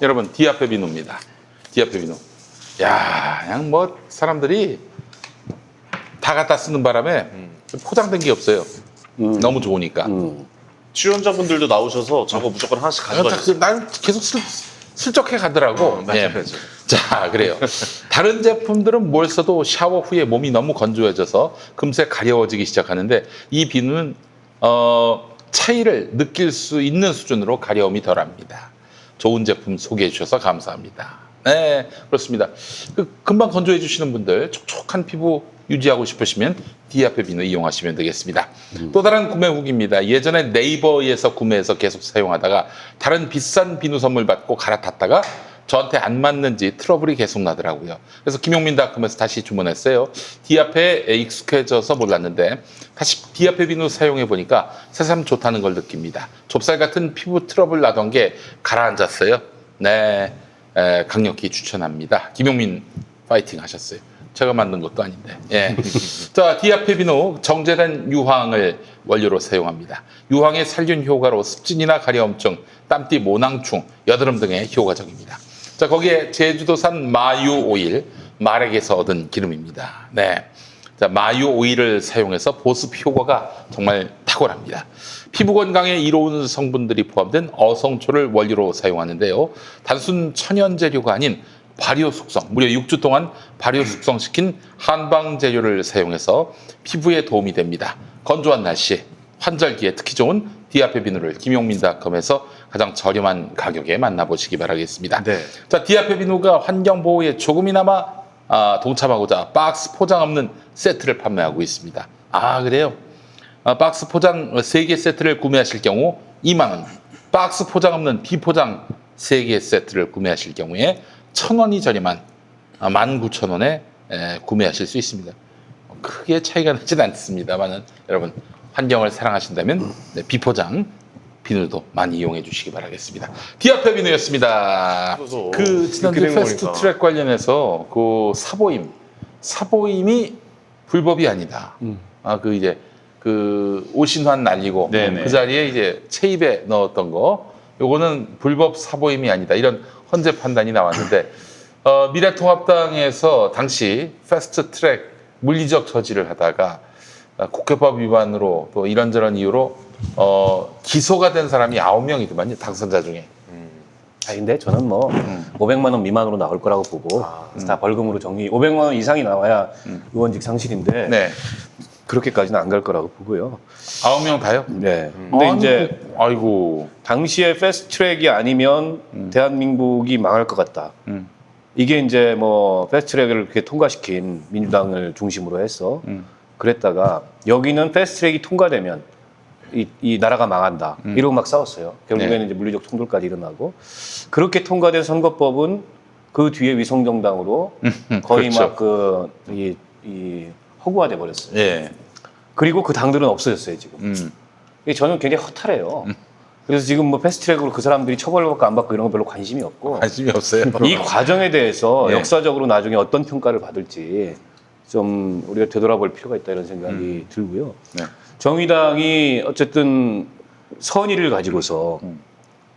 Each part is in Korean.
여러분 디아페 비누입니다. 디아페 비누. 야, 그냥 뭐 사람들이 다 갖다 쓰는 바람에 포장된 게 없어요. 너무 좋으니까. 출연자분들도 나오셔서 저거 무조건 하나씩 가져가셨어요. 난 계속 슬쩍해 가더라고. 맞아, 예. 맞아. 자, 그래요. 다른 제품들은 뭘 써도 샤워 후에 몸이 너무 건조해져서 금세 가려워지기 시작하는데 이 비누는 차이를 느낄 수 있는 수준으로 가려움이 덜합니다. 좋은 제품 소개해 주셔서 감사합니다. 네, 그렇습니다. 금방 건조해 주시는 분들, 촉촉한 피부 유지하고 싶으시면 디아페 비누 이용하시면 되겠습니다. 또 다른 구매 후기입니다. 예전에 네이버에서 구매해서 계속 사용하다가 다른 비싼 비누 선물 받고 갈아탔다가 저한테 안 맞는지 트러블이 계속 나더라고요. 그래서 김용민닷컴에서 다시 주문했어요. 디아페에 익숙해져서 몰랐는데 다시 디아페 비누 사용해 보니까 새삼 좋다는 걸 느낍니다. 좁쌀 같은 피부 트러블 나던 게 가라앉았어요. 네, 강력히 추천합니다. 김용민 파이팅 하셨어요. 제가 만든 것도 아닌데. 예. 자, 디아페 비누 정제된 유황을 원료로 사용합니다. 유황의 살균 효과로 습진이나 가려움증, 땀띠, 모낭충, 여드름 등에 효과적입니다. 자, 거기에 제주도산 마유 오일, 말액에서 얻은 기름입니다. 네. 자, 마유 오일을 사용해서 보습 효과가 정말 탁월합니다. 피부 건강에 이로운 성분들이 포함된 어성초를 원료로 사용하는데요. 단순 천연 재료가 아닌 발효 숙성, 무려 6주 동안 발효 숙성시킨 한방 재료를 사용해서 피부에 도움이 됩니다. 건조한 날씨, 환절기에 특히 좋은 디아페 비누를 김용민닷컴에서 가장 저렴한 가격에 만나보시기 바라겠습니다. 네. 자, 디아페 비누가 환경 보호에 조금이나마 동참하고자 박스 포장 없는 세트를 판매하고 있습니다. 아, 그래요? 박스 포장 3개 세트를 구매하실 경우 2만 원, 박스 포장 없는 비포장 3개 세트를 구매하실 경우에 1,000원이 저렴한 19,000원에 구매하실 수 있습니다. 크게 차이가 나진 않습니다만 여러분 환경을 사랑하신다면 비포장 비누도 많이 이용해 주시기 바라겠습니다. 디아페 비누였습니다. 그 지난주 패스트 트랙 관련해서 그 사보임이 불법이 아니다. 그 오신환 날리고 네네. 그 자리에 이제 체입에 넣었던 거 요거는 불법 사보임이 아니다. 이런 헌재 판단이 나왔는데 미래통합당에서 당시 패스트 트랙 물리적 저지를 하다가 국회법 위반으로 또 이런저런 이유로 기소가 된 사람이 9명이더만요. 당선자 중에. 근데 저는 뭐 500만 원 미만으로 나올 거라고 보고 다 벌금으로 정리. 500만 원 이상이 나와야 의원직 상실인데 네. 그렇게까지는 안 갈 거라고 보고요. 9명 다요? 네. 근데 이제 아이고. 당시에 패스트트랙이 아니면 대한민국이 망할 것 같다. 이게 이제 뭐 패스트트랙을 그렇게 통과시킨 민주당을 중심으로 해서 그랬다가 여기는 패스트트랙이 통과되면 이 나라가 망한다. 이러고 막 싸웠어요. 결국에는 네. 이제 물리적 충돌까지 일어나고 그렇게 통과된 선거법은 그 뒤에 위성정당으로 거의 그렇죠. 막 이 허구화돼 버렸어요. 예. 그리고 그 당들은 없어졌어요 지금. 이게 저는 굉장히 허탈해요. 그래서 지금 뭐 패스트트랙으로 그 사람들이 처벌받고 안 받고 이런 거 별로 관심이 없고 관심이 없어요. 이 과정에 대해서 네. 역사적으로 나중에 어떤 평가를 받을지 좀 우리가 되돌아볼 필요가 있다 이런 생각이 들고요. 네. 정의당이 어쨌든 선의를 가지고서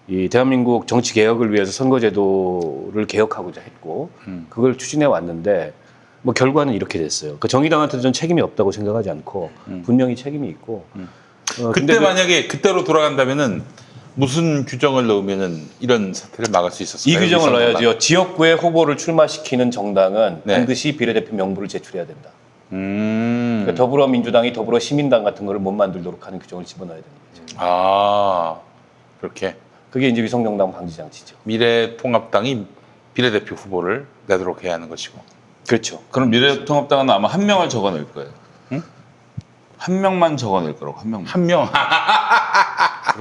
이 대한민국 정치 개혁을 위해서 선거제도를 개혁하고자 했고 그걸 추진해 왔는데 뭐 결과는 이렇게 됐어요. 그 정의당한테도 전 책임이 없다고 생각하지 않고 분명히 책임이 있고. 그때 만약에 그때로 돌아간다면은 무슨 규정을 넣으면은 이런 사태를 막을 수 있었을까요? 이 규정을 위성정당? 넣어야죠. 지역구에 후보를 출마시키는 정당은 네. 반드시 비례대표 명부를 제출해야 된다. 그러니까 음. 더불어민주당이 더불어시민당 같은 거를 못 만들도록 하는 규정을 집어넣어야 되는 거죠. 아, 그렇게 그게 이제 위성정당 방지 장치죠. 미래통합당이 비례대표 후보를 내도록 해야 하는 것이고. 그렇죠. 그럼 미래통합당은 아마 한 명을 적어낼 거예요. 한 명만 적어낼 거라고 한 명만. 한 명.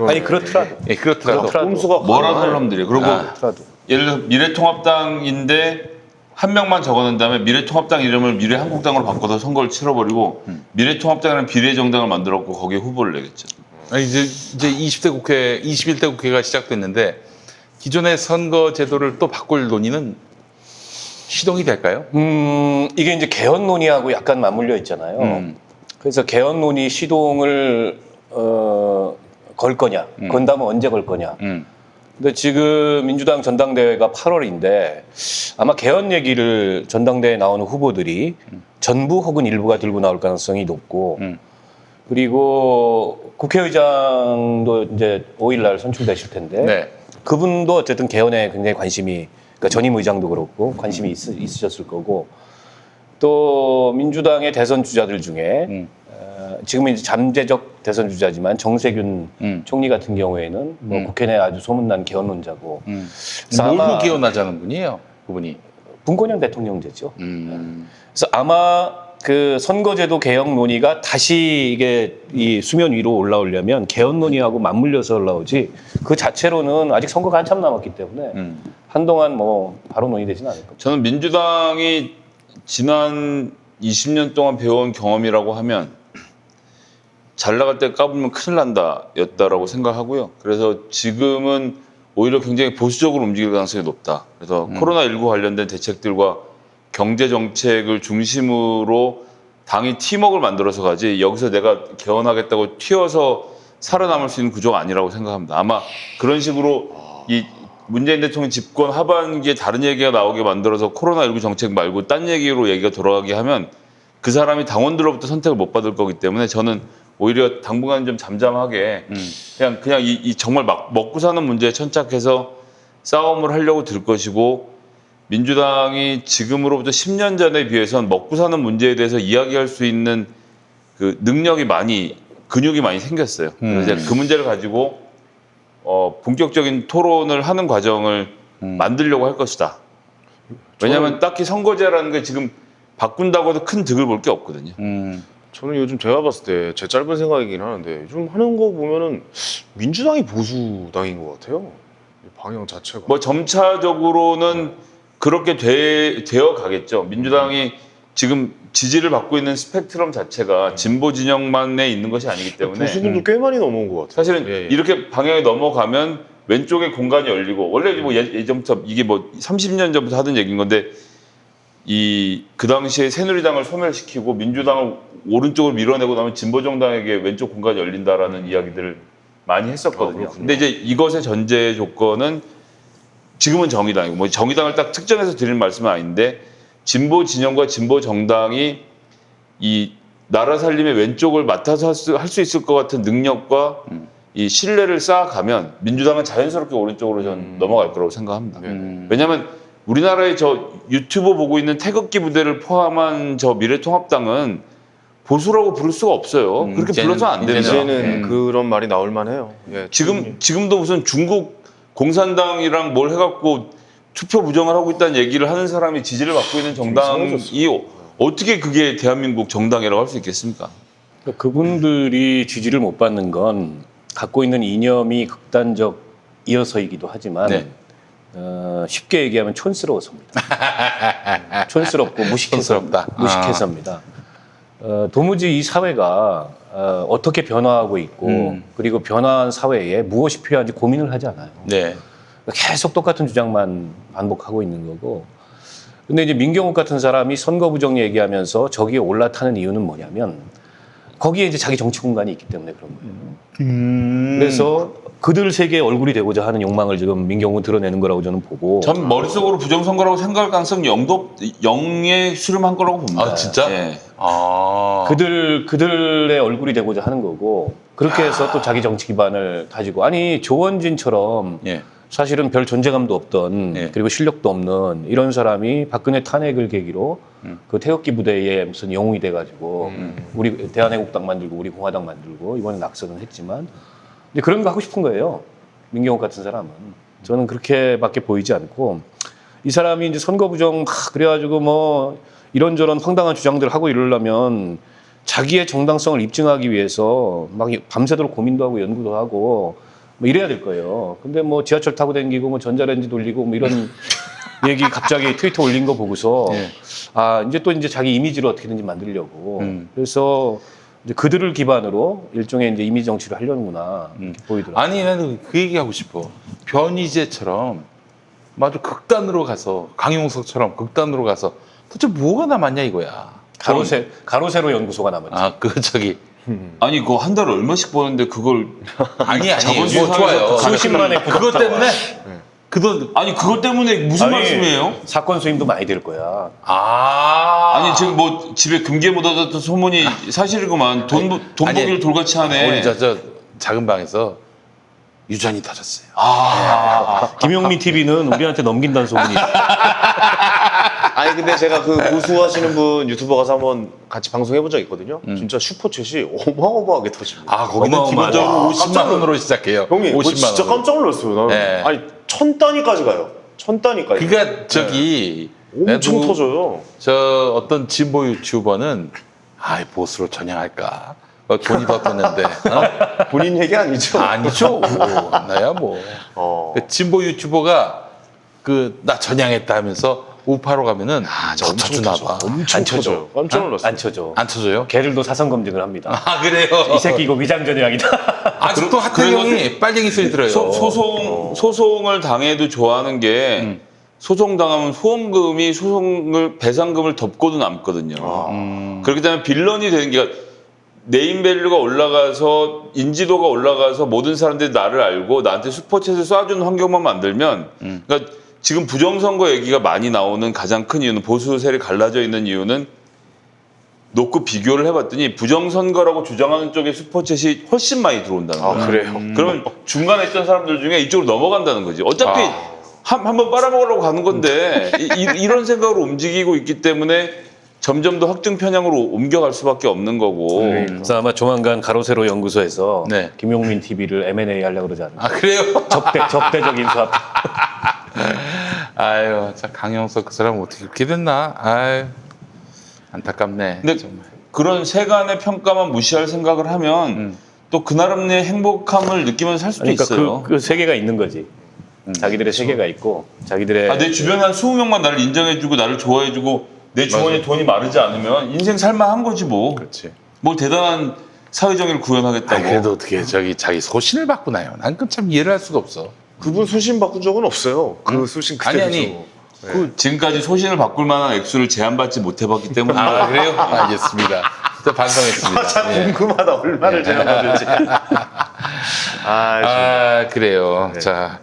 아니 그렇더라도. 예, 그렇더라도. 꼼수가 뭐라도 사람들이 그리고 그렇더라도. 예를 들어 미래통합당인데 한 명만 적어낸 다음에 미래통합당 이름을 미래한국당으로 바꿔서 선거를 치러버리고 미래통합당이라는 비례정당을 만들었고 거기에 후보를 내겠죠. 아니, 이제 20대 국회, 21대 국회가 시작됐는데 기존의 선거 제도를 또 바꿀 논의는 시동이 될까요? 이게 이제 개헌 논의하고 약간 맞물려 있잖아요. 그래서 개헌 논의 시동을 걸 거냐, 건다면 언제 걸 거냐. 근데 지금 민주당 전당대회가 8월인데 아마 개헌 얘기를 전당대회에 나오는 후보들이 전부 혹은 일부가 들고 나올 가능성이 높고 그리고 국회의장도 이제 5일날 선출되실 텐데 네. 그분도 어쨌든 개헌에 굉장히 관심이 그러니까 전임 의장도 그렇고 관심이 있으셨을 거고 또 민주당의 대선 주자들 중에 지금은 이제 잠재적 대선 주자지만 정세균 총리 같은 경우에는 뭐 국회 내 아주 소문난 개헌론자고 그래서 뭘로 아마 기원하자는 분이에요, 그분이? 분권형 대통령제죠. 그래서 아마 그 선거제도 개혁 논의가 다시 이게 이 수면 위로 올라오려면 개헌 논의하고 맞물려서 올라오지 그 자체로는 아직 선거가 한참 남았기 때문에 한동안 뭐 바로 논의되지는 않을 겁니다. 저는 민주당이 지난 20년 동안 배워온 경험이라고 하면 잘 나갈 때 까불면 큰일 난다 였다라고 생각하고요. 그래서 지금은 오히려 굉장히 보수적으로 움직일 가능성이 높다. 그래서 코로나19 관련된 대책들과 경제 정책을 중심으로 당이 팀워크를 만들어서 가지 여기서 내가 개헌하겠다고 튀어서 살아남을 수 있는 구조가 아니라고 생각합니다. 아마 그런 식으로 이 문재인 대통령 집권 하반기에 다른 얘기가 나오게 만들어서 코로나19 정책 말고 딴 얘기로 얘기가 돌아가게 하면 그 사람이 당원들로부터 선택을 못 받을 거기 때문에 저는 오히려 당분간 좀 잠잠하게 그냥 이 정말 막 먹고 사는 문제에 천착해서 싸움을 하려고 들 것이고 민주당이 지금으로부터 10년 전에 비해서는 먹고 사는 문제에 대해서 이야기할 수 있는 그 능력이 근육이 많이 생겼어요. 그래서 이제 그 문제를 가지고 본격적인 토론을 하는 과정을 만들려고 할 것이다. 왜냐하면 딱히 선거제라는 게 지금 바꾼다고 해도 큰 득을 볼 게 없거든요. 저는 요즘 제가 봤을 때 제 짧은 생각이긴 하는데 요즘 하는 거 보면은 민주당이 보수당인 것 같아요. 이 방향 자체가. 뭐 점차적으로는 그렇게 되어 가겠죠. 민주당이 지금 지지를 받고 있는 스펙트럼 자체가 진보 진영만에 있는 것이 아니기 때문에 보수분도 꽤 많이 넘어온 것 같아요. 사실은 예, 예. 이렇게 방향이 넘어가면 왼쪽에 공간이 열리고 원래 뭐 예전부터 이게 뭐 30년 전부터 하던 얘기인 건데 그 당시에 새누리당을 소멸시키고 민주당을 오른쪽으로 밀어내고 나면 진보정당에게 왼쪽 공간이 열린다라는 이야기들을 많이 했었거든요. 근데 이제 이것의 전제 조건은 지금은 정의당이고 뭐 정의당을 딱 특정해서 드리는 말씀은 아닌데 진보 진영과 진보 정당이 이 나라 살림의 왼쪽을 맡아서 할 수 있을 것 같은 능력과 이 신뢰를 쌓아가면 민주당은 자연스럽게 오른쪽으로 전 넘어갈 거라고 생각합니다. 왜냐하면 우리나라의 저 유튜브 보고 있는 태극기 부대를 포함한 저 미래통합당은 보수라고 부를 수가 없어요. 그렇게 불러서 안 됩니다. 이제는 그런 말이 나올 만해요. 예, 지금도 무슨 중국 공산당이랑 뭘 해갖고 투표 부정을 하고 있다는 얘기를 하는 사람이 지지를 받고 있는 정당이 어떻게 그게 대한민국 정당이라고 할 수 있겠습니까? 그러니까 그분들이 지지를 못 받는 건 갖고 있는 이념이 극단적이어서이기도 하지만 네. 쉽게 얘기하면 촌스러워서입니다. 촌스럽고 촌스럽다. 무식해서입니다. 도무지 이 사회가 어떻게 변화하고 있고 그리고 변화한 사회에 무엇이 필요한지 고민을 하지 않아요. 네. 계속 똑같은 주장만 반복하고 있는 거고. 근데 이제 민경욱 같은 사람이 선거 부정 얘기하면서 저기에 올라타는 이유는 뭐냐면 거기에 이제 자기 정치 공간이 있기 때문에 그런 거예요. 그래서 그들 세계의 얼굴이 되고자 하는 욕망을 지금 민경욱은 드러내는 거라고 저는 보고. 전 머릿속으로 부정선거라고 생각할 가능성이 영에 수렴한 거라고 봅니다. 아, 진짜? 예. 그들의 얼굴이 되고자 하는 거고 그렇게 해서 또 자기 정치 기반을 다지고 아니 조원진처럼 예. 사실은 별 존재감도 없던 예. 그리고 실력도 없는 이런 사람이 박근혜 탄핵을 계기로 그 태극기 부대에 무슨 영웅이 돼가지고 우리 대한애국당 만들고 우리 공화당 만들고 이번에 낙선은 했지만 근데 그런 거 하고 싶은 거예요. 민경욱 같은 사람은 저는 그렇게밖에 보이지 않고 이 사람이 이제 선거 부정 막 그래가지고 뭐 이런저런 황당한 주장들을 하고 이러려면 자기의 정당성을 입증하기 위해서 막 밤새도록 고민도 하고 연구도 하고 뭐 이래야 될 거예요. 근데 뭐 지하철 타고 다니고 뭐 전자레인지 돌리고 뭐 이런 얘기 갑자기 트위터 올린 거 보고서 예. 아 이제 또 이제 자기 이미지를 어떻게든지 만들려고 그래서 이제 그들을 기반으로 일종의 이제 이미지 정치를 하려는구나 이렇게 보이더라고요. 아니 나는 그 얘기하고 싶어. 변희재처럼 아주 극단으로 가서 강용석처럼 극단으로 가서 도대체 뭐가 남았냐 이거야. 가로세로 연구소가 남았죠. 아, 그 저기 아니 그거 한 달에 얼마씩 버는데 그걸 아니 자본주의 뭐 사회에서 좋아요. 수십만의 그것 때문에 그 돈 아니 그것 때문에 무슨 아니, 말씀이에요? 사건 수임도 많이 될 거야. 아니 지금 뭐 집에 금괴 묻어졌던 소문이 사실이구만. 돈 아니, 보기를 돌같이 하네. 우리 저 작은 방에서 유전이 터졌어요. 김용민 TV는 우리한테 넘긴다는 소문이 있어. 아니 근데 제가 그 고수하시는 분 유튜버 가서 한번 같이 방송해본 적 있거든요. 진짜 슈퍼챗이 어마어마하게 터집니다. 아 거기는 어마어마하죠. 기본적으로 와, 50만 원으로 시작해요. 형님, 그거 50만 진짜 원. 깜짝 놀랐어요. 나는. 네. 아니 1000단위까지 가요. 1000단위까지. 그러니까 저기 엄청 나도 터져요. 저 어떤 진보 유튜버는 아이 보수로 전향할까 돈이 더 떴는데 본인 얘기 아니죠? 아니죠. 나야 뭐 그 진보 유튜버가 그 나 전향했다 하면서 우파로 가면은 저 쳐주나 봐. 엄청 안 쳐줘. 터져요. 깜짝 놀랐어요. 안 쳐줘. 안 쳐줘요? 걔들도 사선 검증을 합니다. 아 그래요? 이 새끼 이거 위장 전향이다. 아직도 하태경이 빨갱이 소리 들어요. 소송을 당해도 좋아하는 게 소송 당하면 소송금이 소송을 배상금을 덮고도 남거든요. 그렇기 때문에 빌런이 되는 게 네임밸류가 올라가서 인지도가 올라가서 모든 사람들이 나를 알고 나한테 슈퍼챗을 쏴주는 환경만 만들면 그러니까 지금 부정선거 얘기가 많이 나오는 가장 큰 이유는 보수 세력이 갈라져 있는 이유는 놓고 비교를 해봤더니 부정선거라고 주장하는 쪽에 슈퍼챗이 훨씬 많이 들어온다는 거예요. 아 그래요? 그러면 중간에 있던 사람들 중에 이쪽으로 넘어간다는 거지. 어차피 한번 빨아먹으려고 가는 건데 이런 생각으로 움직이고 있기 때문에 점점 더 확증 편향으로 옮겨갈 수밖에 없는 거고. 그래서 아마 조만간 가로세로 연구소에서 네. 김용민 TV를 M&A 하려고 그러지 않을까. 아 그래요? 적대적인 수합. 아유, 자 강영석 그 사람 어떻게 그렇게 됐나? 아유, 안타깝네. 근데 정말. 그런 세간의 평가만 무시할 생각을 하면 또 그 나름의 행복함을 느끼면서 살 수도 그러니까 있어요. 그 세계가 있는 거지. 자기들의 세계가 있고 자기들의 내 주변에 한 20명만 나를 인정해주고 나를 좋아해주고 내 주머니에 돈이 마르지 않으면 인생 살만한 거지 뭐. 그렇지. 뭘 대단한 사회정의를 구현하겠다고. 아 그래도 어떻게 저기 자기 소신을 바꾸나요? 난 그 참 이해를 할 수가 없어. 그분 수신 바꾼 적은 없어요. 그 수신 아니 그대로죠. 아니. 그 지금까지 소신을 바꿀 만한 액수를 제한받지 못해봤기 때문에 아 그래요? 알겠습니다. 저 반성했습니다. 참 예. 궁금하다. 얼마를 제한받을지. 아 그래요. 네. 자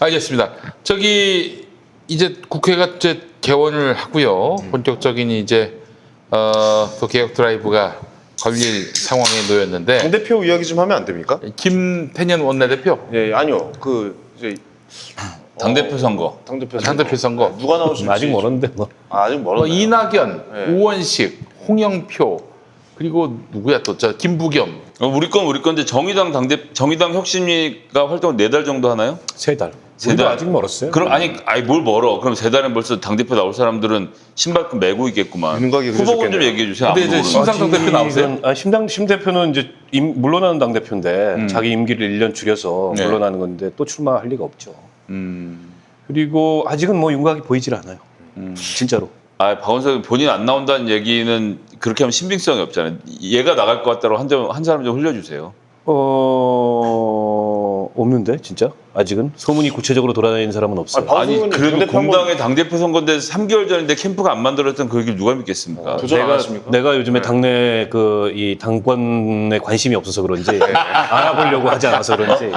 알겠습니다. 저기 이제 국회가 이제 개원을 하고요. 본격적인 이제 또 개혁 드라이브가 걸릴 상황에 놓였는데 당대표 이야기 좀 하면 안 됩니까? 김태년 원내대표 예, 아니요. 그 이제 당대표 선거. 당대표 선거. 누가 나오실지 아직 멀었는데 뭐. 아직 멀었나요? 이낙연, 네. 우원식, 홍영표 그리고 누구야 또 저 김부겸. 우리 건데 정의당 혁신위가 활동을 4달 정도 하나요? 3달. 세 우리도 달. 아직 멀었어요. 그럼 아니 뭘 멀어? 그럼 3달에 벌써 당 대표 나올 사람들은 신발끈 메고 있겠구만. 윤곽이 후보군 좀 그려졌겠네요. 얘기해 주세요. 근데 이제 아무도 모르는. 심상정 대표 나오세요? 심 대표는 이제 물러나는 당 대표인데 자기 임기를 1년 줄여서 네. 물러나는 건데 또 출마할 리가 없죠. 음. 그리고 아직은 뭐 윤곽이 보이질 않아요. 진짜로. 박원석 본인 안 나온다는 얘기는 그렇게 하면 신빙성이 없잖아요. 얘가 나갈 것 같다고 한 사람 좀 흘려주세요. 없는데 진짜 아직은 소문이 구체적으로 돌아다니는 사람은 없어요. 아니 방송은 그래도 당대표 공당의 당대표 선거인데 3개월 전인데 캠프가 안 만들어졌던 그 얘기를 누가 믿겠습니까? 도전 안 하십니까? 내가 요즘에 네. 당내 이 당권에 관심이 없어서 그런지 알아보려고 하지 않아서 그런지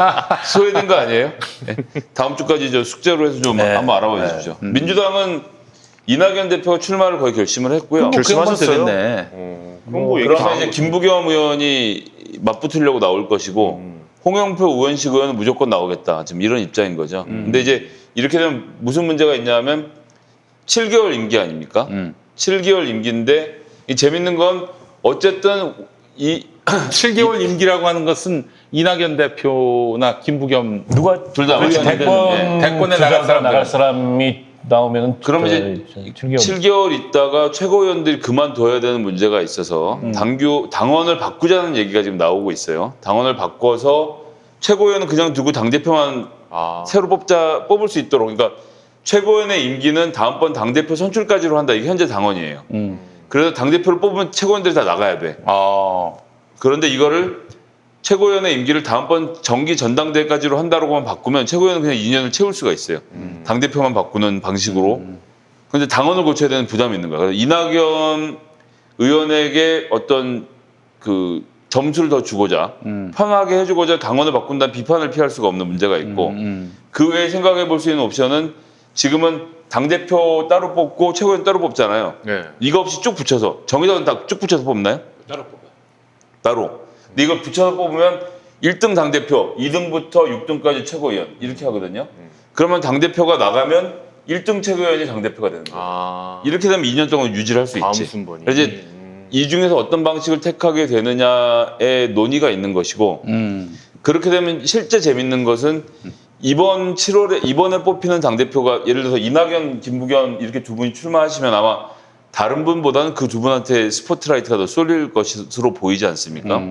소외된 거 아니에요? 네. 다음 주까지 저 숙제로 해서 좀 네. 한번 알아봐 주십시오. 민주당은 이낙연 대표가 출마를 거의 결심을 했고요. 결심하셨어요? 되겠네. 그럼 뭐 얘기 그러면 이제 김부겸 의원이 맞붙으려고 나올 것이고 홍영표 우원식 의원은 무조건 나오겠다. 지금 이런 입장인 거죠. 근데 이제 이렇게 되면 무슨 문제가 있냐면 7개월 임기 아닙니까? 7개월 임기인데 이 재밌는 건 어쨌든 이 7개월 임기라고 하는 것은 이낙연 대표나 김부겸 누가 둘다 그렇죠. 대권 대권에 나갈 사람들. 나갈 사람이 나오면은 그럼 이제 7개월 있다가 최고위원들이 그만둬야 되는 문제가 있어서 당원을 바꾸자는 얘기가 지금 나오고 있어요. 당원을 바꿔서 최고위원은 그냥 두고 당대표만 새로 뽑을 수 있도록. 그러니까 최고위원의 임기는 다음번 당대표 선출까지로 한다. 이게 현재 당원이에요. 그래서 당대표를 뽑으면 최고위원들이 다 나가야 돼. 그런데 이거를 최고위원의 임기를 다음번 정기 전당대회까지로 한다고만 바꾸면 최고위원은 그냥 2년을 채울 수가 있어요. 당대표만 바꾸는 방식으로. 그런데 당원을 고쳐야 되는 부담이 있는 거야. 그래서 이낙연 의원에게 어떤 그 점수를 더 주고자 편하게 해주고자 당원을 바꾼다는 비판을 피할 수가 없는 문제가 있고 그 외에 생각해 볼 수 있는 옵션은 지금은 당대표 따로 뽑고 최고위원 따로 뽑잖아요. 네. 이거 없이 쭉 붙여서 정의당은 다 쭉 붙여서 뽑나요? 따로 뽑아요. 따로. 근데 이걸 붙여서 뽑으면 1등 당대표, 2등부터 6등까지 최고위원 이렇게 하거든요. 그러면 당대표가 나가면 1등 최고위원이 당대표가 되는 거예요. 아. 이렇게 되면 2년 동안 유지를 할 수 다음 있지. 순번이. 그래서 이제 이 중에서 어떤 방식을 택하게 되느냐의 논의가 있는 것이고 그렇게 되면 실제 재밌는 것은 이번 7월에 이번에 뽑히는 당대표가 예를 들어서 이낙연, 김부겸 이렇게 두 분이 출마하시면 아마 다른 분보다는 그 두 분한테 스포트라이트가 더 쏠릴 것으로 보이지 않습니까?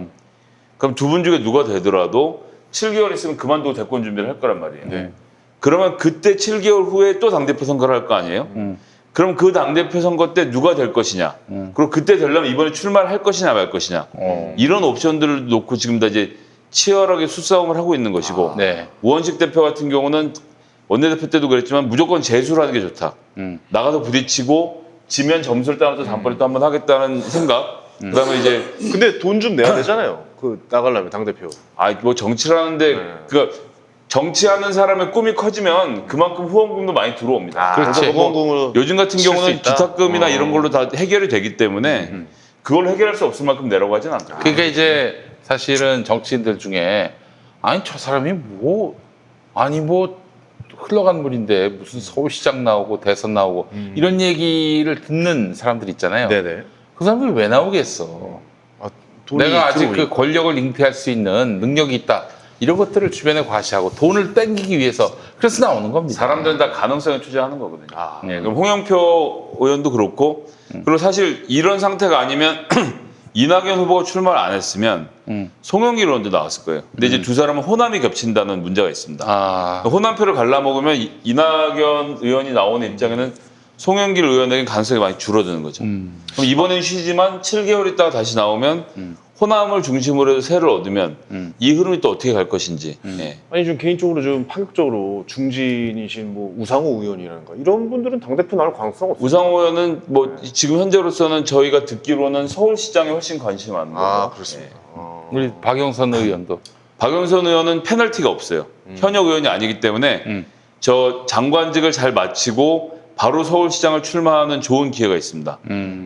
그럼 두 분 중에 누가 되더라도 7개월 있으면 그만두고 대권 준비를 할 거란 말이에요. 네. 그러면 그때 7개월 후에 또 당대표 선거를 할 거 아니에요? 그럼 그 당대표 선거 때 누가 될 것이냐? 그리고 그때 되려면 이번에 출마를 할 것이냐 말 것이냐? 이런 옵션들을 놓고 지금 다 이제 치열하게 수싸움을 하고 있는 것이고 네. 우원식 대표 같은 경우는 원내대표 때도 그랬지만 무조건 재수를 하는 게 좋다. 나가서 부딪히고 지면 점수를 따라서 다음번에 또 한번 하겠다는 생각. 그다음에 이제 근데 돈 좀 내야 되잖아요. 그 나가려면 당대표. 뭐 정치를 하는데 그 정치하는 사람의 꿈이 커지면 그만큼 후원금도 많이 들어옵니다. 그렇지. 그래서 뭐 후원금으로 요즘 같은 쓸수 경우는 있다? 기탁금이나 이런 걸로 다 해결이 되기 때문에 그걸 해결할 수 없을 만큼 내라고 하진 않다. 그러니까 이제 사실은 정치인들 중에 아니 저 사람이 뭐 흘러간 물인데 무슨 서울시장 나오고 대선 나오고 이런 얘기를 듣는 사람들 있잖아요. 네네. 그 사람들이 왜 나오겠어? 아, 돈이 내가 아직 들어오니까. 그 권력을 잉태할 수 있는 능력이 있다. 이런 것들을 주변에 과시하고 돈을 땡기기 위해서 그래서 나오는 겁니다. 사람들은 다 가능성에 투자하는 거거든요. 아. 네, 그럼 홍영표 의원도 그렇고 그리고 사실 이런 상태가 아니면 이낙연 후보가 출마를 안 했으면 송영길 의원도 나왔을 거예요. 근데 이제 두 사람은 호남이 겹친다는 문제가 있습니다. 아, 호남표를 갈라먹으면 이낙연 의원이 나오는 입장에는 송영길 의원에게 가능성이 많이 줄어드는 거죠. 그럼 이번엔 쉬지만 7개월 있다가 다시 나오면 호남을 중심으로 해서 세를 얻으면 이 흐름이 또 어떻게 갈 것인지. 예. 아니 좀 개인적으로 좀 파격적으로 중진이신 뭐 우상호 의원이라든가 이런 분들은 당대표 나올 가능성 없어요. 우상호 의원은 뭐 지금 현재로서는 저희가 듣기로는 서울시장에 훨씬 관심이 많은 거예요. 아 그렇습니다. 예. 우리 박영선 의원도 박영선 의원은 페널티가 없어요. 현역 의원이 아니기 때문에 저 장관직을 잘 마치고 바로 서울시장을 출마하는 좋은 기회가 있습니다.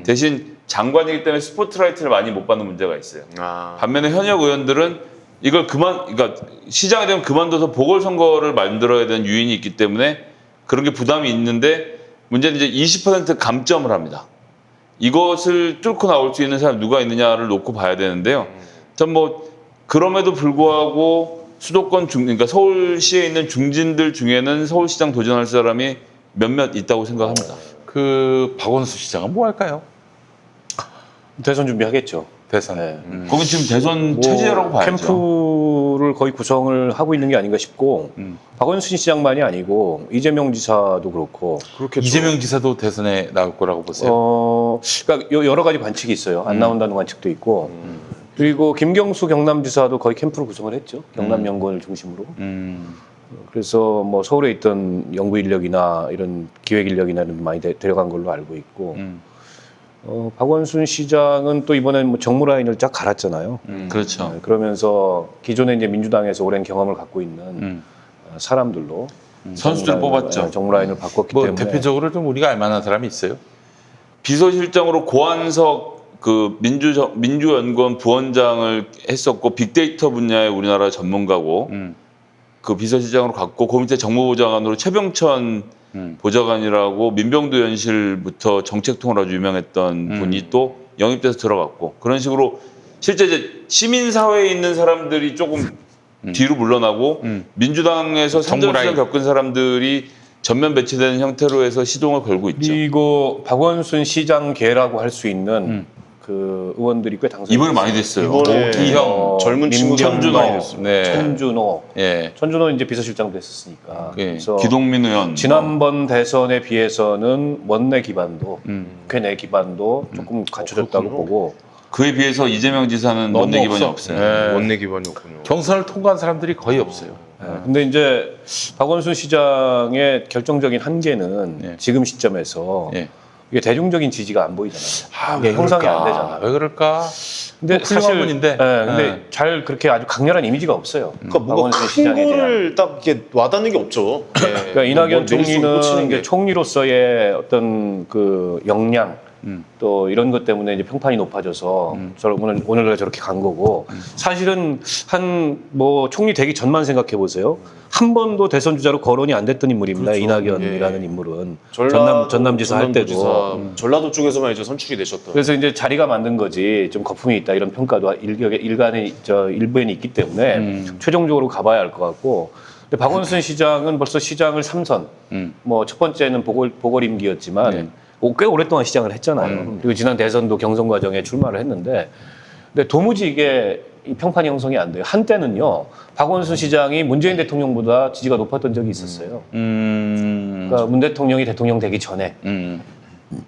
대신 장관이기 때문에 스포트라이트를 많이 못 받는 문제가 있어요. 아. 반면에 현역 의원들은 이걸 그러니까 시장이 되면 그만둬서 보궐선거를 만들어야 되는 유인이 있기 때문에 그런 게 부담이 있는데 문제는 이제 20% 감점을 합니다. 이것을 뚫고 나올 수 있는 사람이 누가 있느냐를 놓고 봐야 되는데요. 전 뭐 그럼에도 불구하고 수도권 그러니까 서울시에 있는 중진들 중에는 서울시장 도전할 사람이 몇몇 있다고 생각합니다. 그 박원순 시장은 뭐 할까요? 대선 준비하겠죠. 대선. 네. 거기 지금 대선 체제라고 봐야죠. 캠프를 거의 구성을 하고 있는 게 아닌가 싶고 박원순 시장만이 아니고 이재명 지사도 그렇고 그렇겠죠. 이재명 지사도 대선에 나올 거라고 보세요. 그러니까 여러 가지 관측이 있어요. 안 나온다는 관측도 있고 그리고 김경수 경남지사도 거의 캠프를 구성을 했죠. 경남 연구원을 중심으로. 그래서 뭐 서울에 있던 연구 인력이나 이런 기획 인력이나 이런 데 많이 데려간 걸로 알고 있고 박원순 시장은 또 이번엔 뭐 정무 라인을 쫙 갈았잖아요. 그렇죠. 네, 그러면서 기존에 이제 민주당에서 오랜 경험을 갖고 있는 사람들로 선수들을 뽑았죠. 정무 라인을 바꿨기 뭐 때문에 대표적으로 좀 우리가 알만한 사람이 있어요? 비서실장으로 고한석 그 민주연구원 부원장을 했었고 빅데이터 분야의 우리나라 전문가고 그 비서실장으로 갔고 그 밑에 정무보좌관으로 최병천 보좌관이라고 민병두 연실부터 정책통으로 아주 유명했던 분이 또 영입돼서 들어갔고 그런 식으로 실제 이제 시민사회에 있는 사람들이 조금 뒤로 물러나고 민주당에서 선전수전 겪은 사람들이 전면 배치되는 형태로 해서 시동을 걸고 있죠. 그리고 박원순 시장계라고 할 수 있는 그 의원들이 꽤 당선됐어요. 이번에 많이 됐어요. 이번에 이형, 젊은 친구들 민병도, 많이 됐어요. 네. 천준호, 예. 천준호 이제 비서실장도 했었으니까. 예. 그래서 기동민 의원. 지난번 대선에 비해서는 원내 기반도, 국회 내 기반도 조금 갖춰졌다고 그렇군요. 보고. 그에 비해서 이재명 지사는 너무 원내 기반이 없어. 없어요. 예. 원내 기반이었군요. 경선을 통과한 사람들이 거의 없어요. 근데 이제 박원순 시장의 결정적인 한계는 예. 지금 시점에서 예. 이게 대중적인 지지가 안 보이잖아요. 왜 이게 형성이 그럴까? 안 되잖아요. 왜 그럴까? 근데 뭐 훌륭한 사실 분인데. 근데 예. 잘 그렇게 아주 강렬한 이미지가 없어요. 그러니까 뭔가 박원순 큰 시장에 대한. 거를 딱 이렇게 와닿는 게 없죠. 그러니까 이낙연 총리는 이제 게. 총리로서의 어떤 그 역량 또 이런 것 때문에 이제 평판이 높아져서 오늘 저렇게 간 거고 사실은 한 뭐 총리 되기 전만 생각해 보세요. 한 번도 대선 주자로 거론이 안 됐던 인물입니다. 그렇죠. 이낙연이라는 인물은 전라도, 전남지사 할 때도. 전라도 쪽에서만 이제 선출이 되셨던. 그래서 이제 자리가 만든 거지 좀 거품이 있다 이런 평가도 일부에는 있기 때문에 최종적으로 가봐야 할 것 같고. 근데 박원순 시장은 벌써 시장을 3선, 뭐 첫 번째는 보궐 임기였지만 네. 꽤 오랫동안 시장을 했잖아요. 그리고 지난 대선도 경선 과정에 출마를 했는데, 근데 도무지 이게 이 평판이 형성이 안 돼요. 한때는요, 박원순 시장이 문재인 대통령보다 지지가 높았던 적이 있었어요. 그러니까 문 대통령이 대통령 되기 전에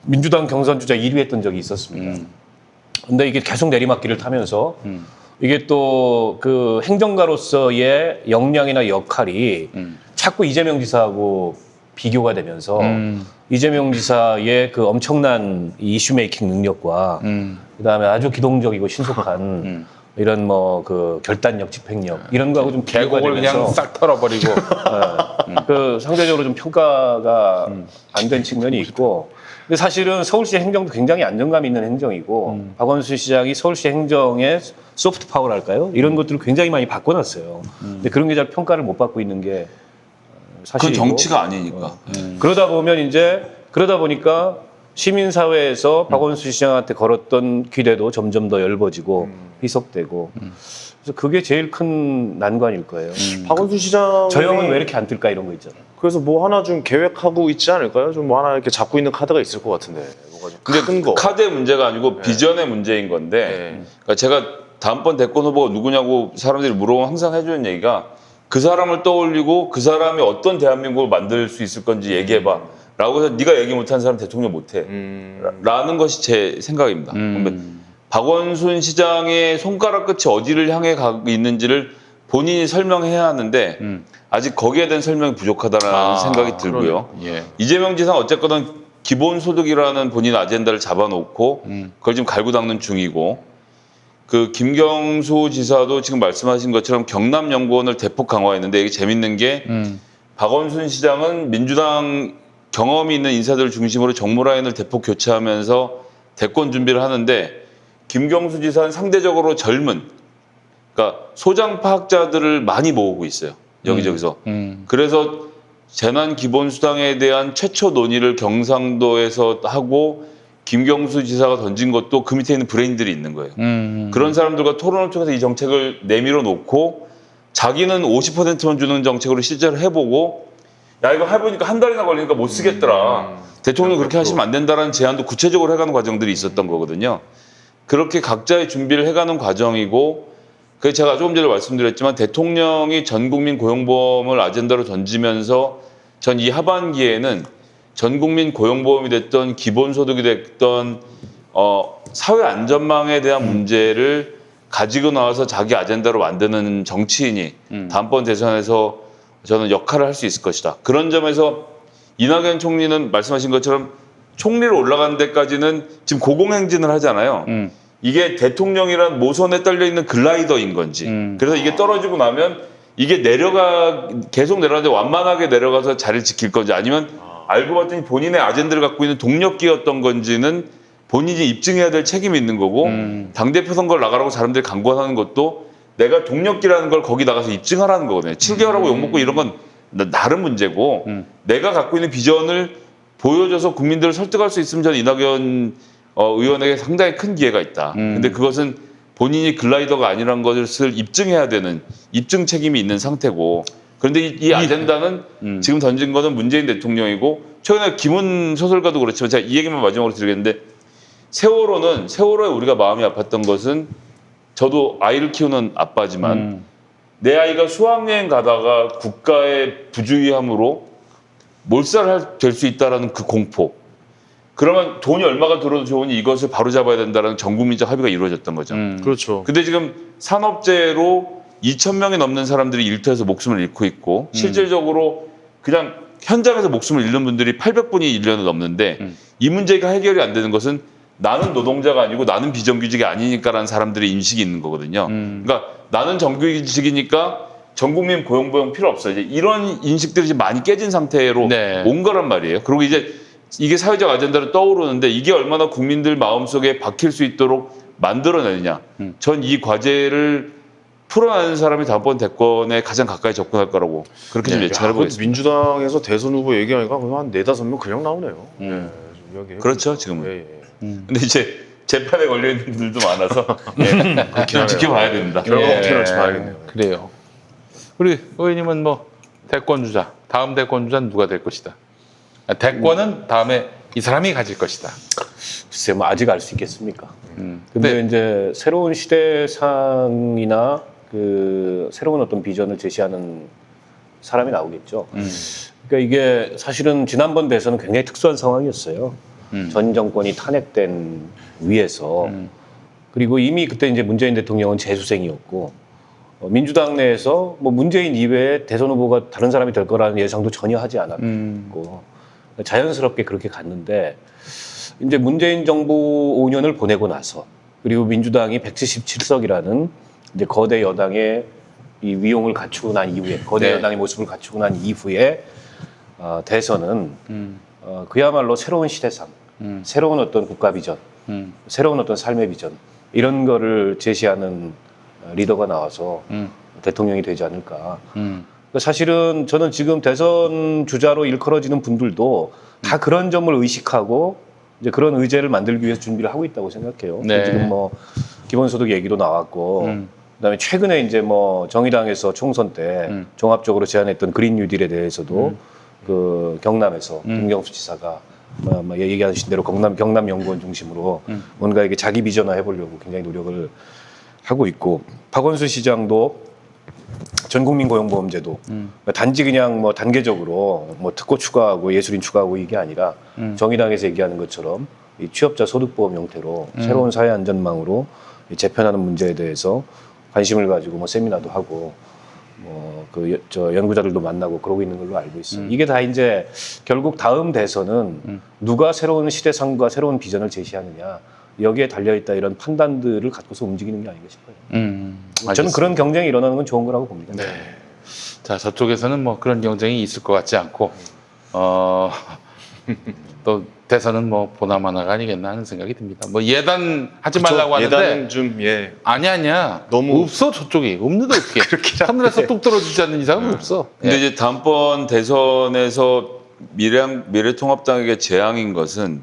민주당 경선 주자 1위 했던 적이 있었습니다. 근데 이게 계속 내리막길을 타면서 이게 또 그 행정가로서의 역량이나 역할이 자꾸 이재명 지사하고 비교가 되면서 이재명 지사의 그 엄청난 이슈 메이킹 능력과 그다음에 아주 기동적이고 신속한 이런 뭐 그 결단력, 집행력 이런 거하고 좀 비교가 계곡을 그냥 되면서 싹 털어버리고. 그 상대적으로 좀 평가가 안 된 측면이 있고, 근데 사실은 서울시 행정도 굉장히 안정감 있는 행정이고 박원순 시장이 서울시 행정의 소프트 파워랄까요? 이런 것들을 굉장히 많이 바꿔놨어요. 근데 그런 게 잘 평가를 못 받고 있는 게 그건 사실이고. 정치가 아니니까. 그러다 보니까 시민사회에서 박원순 시장한테 걸었던 기대도 점점 더 엷어지고 희석되고. 그래서 그게 제일 큰 난관일 거예요. 박원순 시장 저 형은 왜 이렇게 안 뜰까 이런 거 있잖아요. 그래서 뭐 하나 좀 계획하고 있지 않을까요? 좀 뭐 하나 이렇게 잡고 있는 카드가 있을 것 같은데. 뭐가 좀 근데 큰 거. 카드의 문제가 아니고 비전의 문제인 건데, 네. 그러니까 제가 다음번 대권 후보가 누구냐고 사람들이 물어보면 항상 해주는 얘기가 그 사람을 떠올리고 그 사람이 어떤 대한민국을 만들 수 있을 건지 얘기해봐. 라고 해서 네가 얘기 못하는 사람 대통령 못해. 라는 것이 제 생각입니다. 그러면 박원순 시장의 손가락 끝이 어디를 향해 가고 있는지를 본인이 설명해야 하는데 아직 거기에 대한 설명이 부족하다는 생각이 들고요. 예. 이재명 지사는 어쨌거나 기본소득이라는 본인 아젠다를 잡아놓고 그걸 지금 갈고 닦는 중이고, 그 김경수 지사도 지금 말씀하신 것처럼 경남연구원을 대폭 강화했는데, 이게 재밌는 게 박원순 시장은 민주당 경험이 있는 인사들을 중심으로 정무 라인을 대폭 교체하면서 대권 준비를 하는데, 김경수 지사는 상대적으로 젊은, 그러니까 소장 파악자들을 많이 모으고 있어요. 여기저기서. 그래서 재난기본수당에 대한 최초 논의를 경상도에서 하고 김경수 지사가 던진 것도 그 밑에 있는 브레인들이 있는 거예요. 그런 사람들과 토론을 통해서 이 정책을 내밀어 놓고 자기는 50%만 주는 정책으로 실제로 해보고, 야 이거 해보니까 한 달이나 걸리니까 못 쓰겠더라. 대통령 그렇게 하시면 안 된다라는 제안도 구체적으로 해가는 과정들이 있었던 거거든요. 그렇게 각자의 준비를 해가는 과정이고, 그 제가 조금 전에 말씀드렸지만 대통령이 전국민 고용보험을 아젠다로 던지면서 전 이 하반기에는 전국민 고용보험이 됐던 기본소득이 됐던 사회 안전망에 대한 문제를 가지고 나와서 자기 아젠다로 만드는 정치인이 다음번 대선에서 저는 역할을 할 수 있을 것이다. 그런 점에서 이낙연 총리는 말씀하신 것처럼 총리로 올라가는 데까지는 지금 고공행진을 하잖아요. 이게 대통령이란 모선에 딸려 있는 글라이더인 건지. 그래서 이게 떨어지고 나면 이게 계속 내려가는데 완만하게 내려가서 자리를 지킬 건지, 아니면 알고 봤더니 본인의 아젠다를 갖고 있는 동력기였던 건지는 본인이 입증해야 될 책임이 있는 거고, 당대표 선거를 나가라고 사람들이 강권하는 것도 내가 동력기라는 걸 거기 나가서 입증하라는 거거든요. 7개월하고 욕먹고 이런 건 나름 문제고, 내가 갖고 있는 비전을 보여줘서 국민들을 설득할 수 있으면 저는 이낙연 의원에게 상당히 큰 기회가 있다. 근데 그것은 본인이 글라이더가 아니라는 것을 입증해야 되는 입증 책임이 있는 상태고, 그런데 이 아젠다는 지금 던진 거는 문재인 대통령이고, 최근에 김훈 소설가도 그렇지만 제가 이 얘기만 마지막으로 드리겠는데, 세월호에 우리가 마음이 아팠던 것은, 저도 아이를 키우는 아빠지만 내 아이가 수학여행 가다가 국가의 부주의함으로 몰살을 될 수 있다는 그 공포. 그러면 돈이 얼마가 들어도 좋으니 이것을 바로잡아야 된다는 전국민적 합의가 이루어졌던 거죠. 그렇죠. 근데 지금 산업재해로 2,000명이 넘는 사람들이 일터에서 목숨을 잃고 있고, 실질적으로 그냥 현장에서 목숨을 잃는 분들이 800분이 1년에 넘는데 이 문제가 해결이 안 되는 것은 나는 노동자가 아니고 나는 비정규직이 아니니까라는 사람들의 인식이 있는 거거든요. 그러니까 나는 정규직이니까 전 국민 고용보험 필요 없어. 이제 이런 인식들이 이제 많이 깨진 상태로 네. 온 거란 말이에요. 그리고 이제 이게 사회적 아젠다로 떠오르는데 이게 얼마나 국민들 마음속에 박힐 수 있도록 만들어내느냐. 전 이 과제를 풀어내는 사람이 다음번 대권에 가장 가까이 접근할 거라고 그렇게 좀 예측을 해보겠습니다. 민주당에서 대선 후보 얘기하니까 한 4-5명 그냥 나오네요. 예, 좀 이야기해 그렇죠, 보니까. 지금은. 예, 예. 근데 이제 재판에 걸려 있는 분들도 많아서 좀 지켜봐야 됩니다. 결과 예. 어떻게 날지 봐야겠네요. 그래요. 우리 의원님은 뭐 대권 주자, 다음 대권 주자는 누가 될 것이다. 대권은 다음에 이 사람이 가질 것이다. 글쎄 뭐 아직 알 수 있겠습니까? 근데 네. 이제 새로운 시대상이나 그 새로운 어떤 비전을 제시하는 사람이 나오겠죠. 그러니까 이게 사실은 지난번 대선은 굉장히 특수한 상황이었어요. 전 정권이 탄핵된 위에서 그리고 이미 그때 이제 문재인 대통령은 재수생이었고 민주당 내에서 뭐 문재인 이외에 대선 후보가 다른 사람이 될 거라는 예상도 전혀 하지 않았고 자연스럽게 그렇게 갔는데 이제 문재인 정부 5년을 보내고 나서 그리고 민주당이 177석이라는 이제 거대 여당의 이 위용을 갖추고 난 이후에 거대 네. 여당의 모습을 갖추고 난 이후에 대선은 그야말로 새로운 시대상, 새로운 어떤 국가 비전, 새로운 어떤 삶의 비전 이런 거를 제시하는 리더가 나와서 대통령이 되지 않을까. 그러니까 사실은 저는 지금 대선 주자로 일컬어지는 분들도 다 그런 점을 의식하고 이제 그런 의제를 만들기 위해서 준비를 하고 있다고 생각해요. 네. 지금 뭐 기본소득 얘기도 나왔고, 그다음에 최근에 이제 뭐 정의당에서 총선 때 종합적으로 제안했던 그린 뉴딜에 대해서도 그 경남에서 김경수 지사가 뭐 얘기하신 대로 경남연구원 중심으로 뭔가 이게 자기 비전화 해보려고 굉장히 노력을 하고 있고, 박원순 시장도 전국민 고용보험제도 단지 그냥 뭐 단계적으로 뭐 특고 추가하고 예술인 추가하고 이게 아니라 정의당에서 얘기하는 것처럼 이 취업자 소득보험 형태로 새로운 사회 안전망으로 이 재편하는 문제에 대해서 관심을 가지고 뭐 세미나도 하고 뭐 그 저 연구자들도 만나고 그러고 있는 걸로 알고 있어요. 이게 다 이제 결국 다음 대선은 누가 새로운 시대상과 새로운 비전을 제시하느냐 여기에 달려 있다 이런 판단들을 갖고서 움직이는 게 아닌가 싶어요. 저는 알겠습니다. 그런 경쟁이 일어나는 건 좋은 거라고 봅니다. 네. 자, 저쪽에서는 뭐 그런 경쟁이 있을 것 같지 않고 또 대선은 뭐 보나마나가 아니겠나 하는 생각이 듭니다. 뭐 예단하지 말라고 하는데 예단은 좀 예. 아니야. 너무- 없어 저쪽이. 없는데 어떻게? 하늘에서 뚝 떨어지지 않는 이상은 없어. 근데 예. 이제 다음번 대선에서 미래통합당에게 재앙인 것은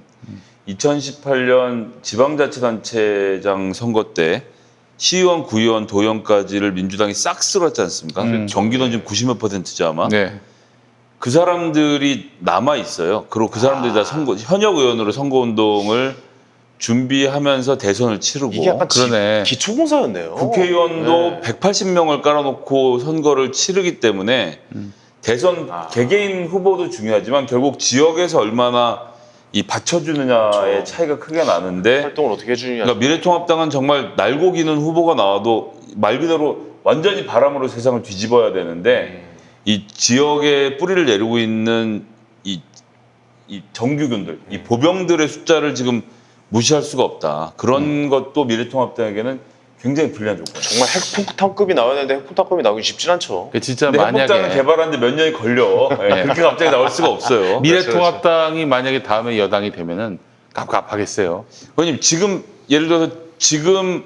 2018년 지방자치단체장 선거 때 시의원, 구의원, 도의원까지를 민주당이 싹 쓸었지 않습니까? 경기도는 지금 90몇 %죠 아마. 네. 그 사람들이 남아 있어요. 그리고 그 사람들이 다 현역 의원으로 선거운동을 준비하면서 대선을 치르고 이게 약간 그러네. 기초공사였네요. 국회의원도 네. 180명을 깔아놓고 선거를 치르기 때문에 대선 개개인 후보도 중요하지만 결국 지역에서 얼마나 이 받쳐주느냐의 그렇죠. 차이가 크게 나는데 활동을 어떻게 해주느냐. 그러니까 미래통합당은 정말 날고 기는 후보가 나와도 말 그대로 완전히 바람으로 세상을 뒤집어야 되는데 이 지역에 뿌리를 내리고 있는 이 정규군들, 이 보병들의 숫자를 지금 무시할 수가 없다. 그런 것도 미래통합당에게는 굉장히 불리한 조건. 정말 핵폭탄급이 나와야 되는데 핵폭탄급이 나오기 쉽진 않죠. 그 진짜 근데 핵폭탄을 만약에 개발하는데 몇 년이 걸려. 예, 그렇게 갑자기 나올 수가 없어요. 미래통합당이 만약에 다음에 여당이 되면은 깝깝하겠어요. 의원님 지금 예를 들어서 지금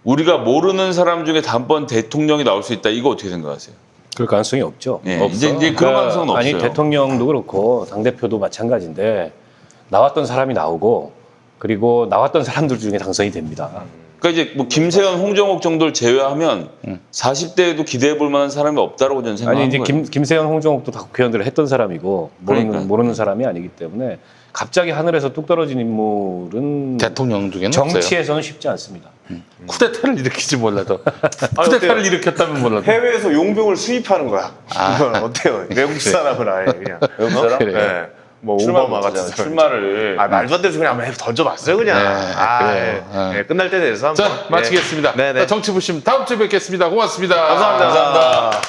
우리가 모르는 사람 중에 다음번 대통령이 나올 수 있다. 이거 어떻게 생각하세요? 그럴 가능성이 없죠. 예, 없어. 이제 그런 가능성은 아니 없어요. 대통령도 그렇고 당 대표도 마찬가지인데 나왔던 사람이 나오고 그리고 나왔던 사람들 중에 당선이 됩니다. 그러니까 이제 뭐 김세현, 홍정욱 정도를 제외하면 40대에도 기대해 볼 만한 사람이 없다라고 저는 생각하는 아니 이제 거예요. 김세현, 홍정욱도 다 국회의원들을 했던 사람이고 그러니까요. 모르는 사람이 아니기 때문에 갑자기 하늘에서 뚝 떨어진 인물은 대통령 중에는 없어요. 정치에서는 쉽지 않습니다. 쿠데타를 일으키지 몰라도 아니, 쿠데타를 어때요? 일으켰다면 몰라도 해외에서 용병을 수입하는 거야. 이건 어때요? 외국 사람은 아예 그냥. 외국 사람? 그래요. 네. 뭐 출마 오바마 같은 사람. 출마를 말도 안 돼서 그냥 한번 던져봤어요 그냥. 네, 그래요. 예, 끝날 때 돼서 한번. 자, 마치겠습니다. 네, 네. 자, 정치부심 다음 주에 뵙겠습니다. 고맙습니다. 감사합니다.